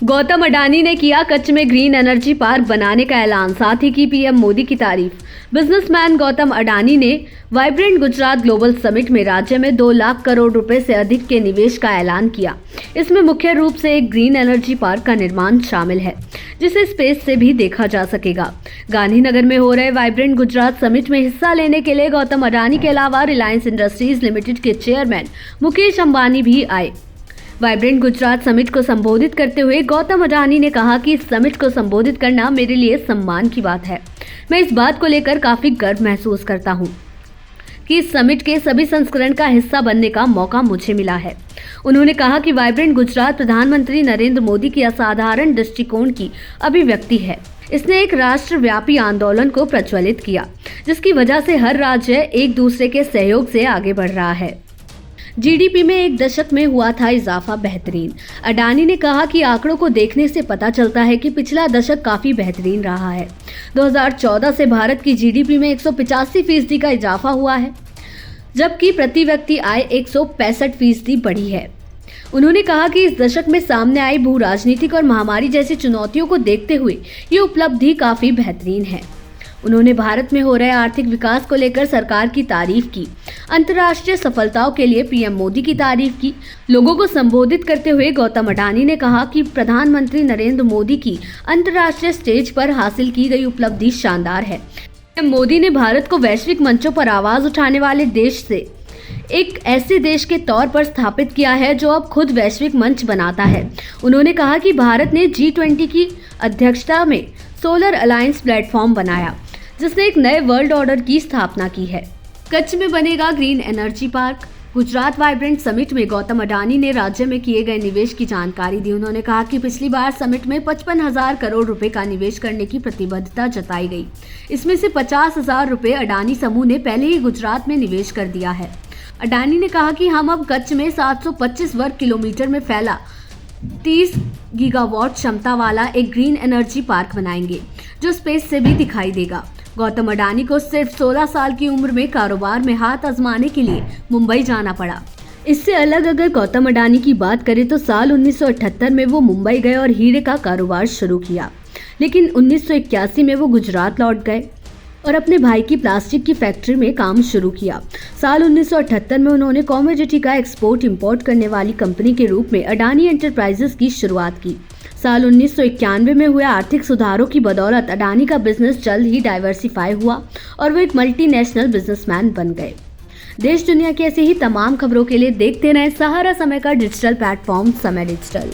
गौतम अडानी ने किया कच्छ में ग्रीन एनर्जी पार्क बनाने का ऐलान, साथ ही की पीएम मोदी की तारीफ। बिजनेसमैन गौतम अडानी ने वाइब्रेंट गुजरात ग्लोबल समिट में राज्य में 2 लाख करोड़ रुपए से अधिक के निवेश का ऐलान किया। इसमें मुख्य रूप से एक ग्रीन एनर्जी पार्क का निर्माण शामिल है, जिसे स्पेस से भी देखा जा सकेगा। गांधीनगर में हो रहे वाइब्रेंट गुजरात समिट में हिस्सा लेने के लिए गौतम अडानी के अलावा रिलायंस इंडस्ट्रीज लिमिटेड के चेयरमैन मुकेश अंबानी भी आए। वाइब्रेंट गुजरात समिट को संबोधित करते हुए गौतम अडानी ने कहा कि इस समिट को संबोधित करना मेरे लिए सम्मान की बात है। मैं इस बात को लेकर काफी गर्व महसूस करता हूं कि इस समिट के सभी संस्करण का हिस्सा बनने का मौका मुझे मिला है। उन्होंने कहा कि वाइब्रेंट गुजरात प्रधानमंत्री नरेंद्र मोदी की असाधारण दृष्टिकोण की अभिव्यक्ति है। इसने एक राष्ट्रव्यापी आंदोलन को प्रज्वलित किया, जिसकी वजह से हर राज्य एक दूसरे के सहयोग से आगे बढ़ रहा है। जीडीपी में एक दशक में हुआ था इजाफा बेहतरीन। अडानी ने कहा कि आंकड़ों को देखने से पता चलता है कि पिछला दशक काफी बेहतरीन रहा है। 2014 से भारत की जीडीपी में 185% का इजाफा हुआ है, जबकि प्रति व्यक्ति आय 165% बढ़ी है। उन्होंने कहा कि इस दशक में सामने आई भू राजनीतिक और महामारी जैसी चुनौतियों को देखते हुए ये उपलब्धि काफी बेहतरीन है। उन्होंने भारत में हो रहे आर्थिक विकास को लेकर सरकार की तारीफ की, अंतर्राष्ट्रीय सफलताओं के लिए पीएम मोदी की तारीफ की। लोगों को संबोधित करते हुए गौतम अडानी ने कहा कि प्रधानमंत्री नरेंद्र मोदी की अंतर्राष्ट्रीय स्टेज पर हासिल की गई उपलब्धि शानदार है। पीएम मोदी ने भारत को वैश्विक मंचों पर आवाज उठाने वाले देश से एक ऐसे देश के तौर पर स्थापित किया है जो अब खुद वैश्विक मंच बनाता है। उन्होंने कहा कि भारत ने G20 की अध्यक्षता में सोलर अलायंस प्लेटफॉर्म बनाया, जिसने एक नए वर्ल्ड ऑर्डर की स्थापना की है। कच्छ में बनेगा green energy park. Gujarat vibrant summit में गौतम अडानी ने राज्य में किए गए निवेश की जानकारी दी। उन्होंने कहा कि पिछली बार समिट में 55,000 करोड़ रुपए का निवेश करने की प्रतिबद्धता जताई गई। इसमें से 50,000 रुपए अडानी समूह ने पहले ही गुजरात में निवेश कर दिया है। अडानी ने कहा कि हम अब कच्छ में 725 वर्ग किलोमीटर में फैला 30 गीगावाट क्षमता वाला एक ग्रीन एनर्जी पार्क बनाएंगे, जो स्पेस से भी दिखाई देगा। गौतम अडानी को सिर्फ 16 साल की उम्र में कारोबार में हाथ आजमाने के लिए मुंबई जाना पड़ा। इससे अलग अगर गौतम अडानी की बात करें तो साल 1978 में वो मुंबई गए और हीरे का कारोबार शुरू किया, लेकिन 1981 में वो गुजरात लौट गए और अपने भाई की प्लास्टिक की फैक्ट्री में काम शुरू किया। साल 1978 में उन्होंने कमोडिटी का एक्सपोर्ट इंपोर्ट करने वाली कंपनी के रूप में अडानी एंटरप्राइजेस की शुरुआत की। साल 1991 में हुए आर्थिक सुधारों की बदौलत अडानी का बिजनेस जल्द ही डाइवर्सिफाई हुआ और वो एक मल्टीनेशनल बिजनेसमैन बन गए। देश दुनिया की ऐसी ही तमाम खबरों के लिए देखते रहें सहारा समय का डिजिटल प्लेटफॉर्म समय डिजिटल।